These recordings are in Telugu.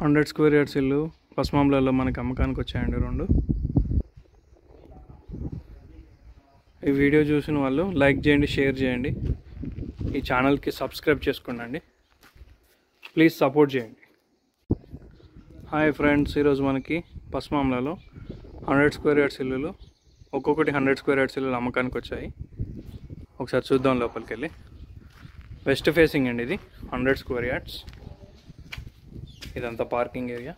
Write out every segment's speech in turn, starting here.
100 స్క్వేర్ యార్డ్స్ ఇల్లు పస్మాంలలో మనకి అమ్మకానికి వచ్చాయండి రెండు. ఈ వీడియో చూసిన వాళ్ళు లైక్ చేయండి, షేర్ చేయండి, ఈ ఛానల్కి సబ్స్క్రైబ్ చేసుకోండి, ప్లీజ్ సపోర్ట్ చేయండి. హాయ్ ఫ్రెండ్స్, ఈరోజు మనకి పస్మాంలలో 100 స్క్వేర్ యార్డ్స్ ఇల్లులు, ఒక్కొక్కటి 100 స్క్వేర్ యార్డ్స్ ఇల్లులు అమ్మకానికి వచ్చాయి. ఒకసారి చూద్దాం లోపలికి వెళ్ళి. వెస్ట్ ఫేసింగ్ అండి ఇది, 100 స్క్వేర్ యార్డ్స్. ఇదంతా పార్కింగ్ ఏరియా.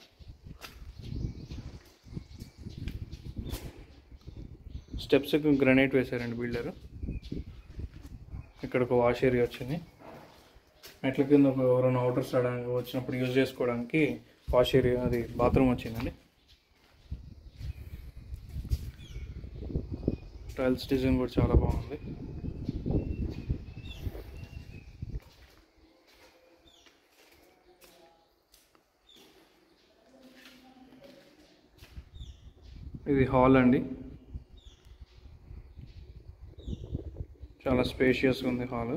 స్టెప్స్ గ్రనైట్ వేశారండి బిల్డరు. ఇక్కడ ఒక వాష్ ఏరియా వచ్చింది. మెట్ల కింద ఎవరైనా అవుటర్స్ రావడానికి వచ్చినప్పుడు యూజ్ చేసుకోవడానికి వాష్ ఏరియా, అది బాత్రూమ్ వచ్చిందండి. టైల్స్ డిజైన్ కూడా చాలా బాగుంది. ఇది హాల్ అండి, చాలా స్పేషియస్గా ఉంది హాల్.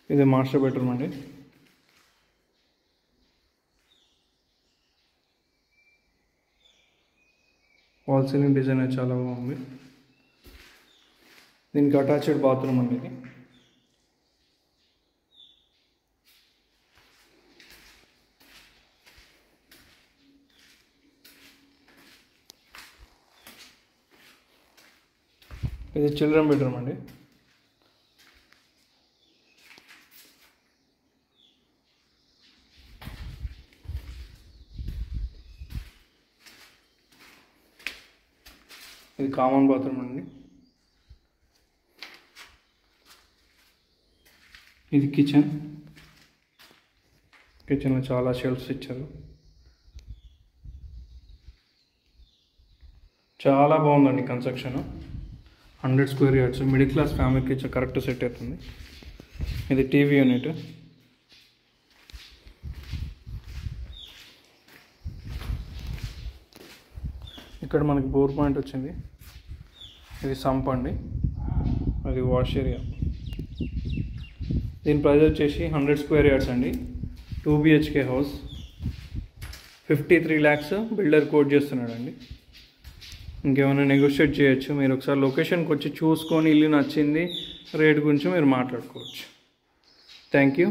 ఇది మాస్టర్ బెడ్రూమ్ అండి. వాల్ సీలింగ్ డిజైన్ అయితే చాలా బాగుంది. దీనికి అటాచ్డ్ బాత్రూమ్ అండి ఇది. ఇది చిల్డ్రన్ బెడ్రూమ్ అండి. ఇది కామన్ బాత్రూమ్ అండి. ఇది కిచెన్. కిచెన్లో చాలా షెల్ఫ్స్ ఇచ్చారు. చాలా బాగుందండి construction. 100 square yards, middle class ఫ్యామిలీకి కిచెన్ కరెక్ట్ సెట్ అవుతుంది. ఇది టీవీ యూనిట్. ఇక్కడ మనకి బోర్ పాయింట్ వచ్చింది. ఇది సంప్ అండి, అది వాష్ ఏరియా. దీని ప్రైస్ వచ్చేసి 100 స్క్వేర్ యార్డ్స్ అండి. 2 BHK house, 53 lakhs builder quote చేస్తున్నాడండి. ఇంకేమైనా నెగోషియేట్ చేయొచ్చు. మీరు ఒకసారి లొకేషన్కి వచ్చి చూసుకొని ఇల్లు నచ్చింది, రేట్ గురించి మీరు మాట్లాడుకోవచ్చు. Thank you.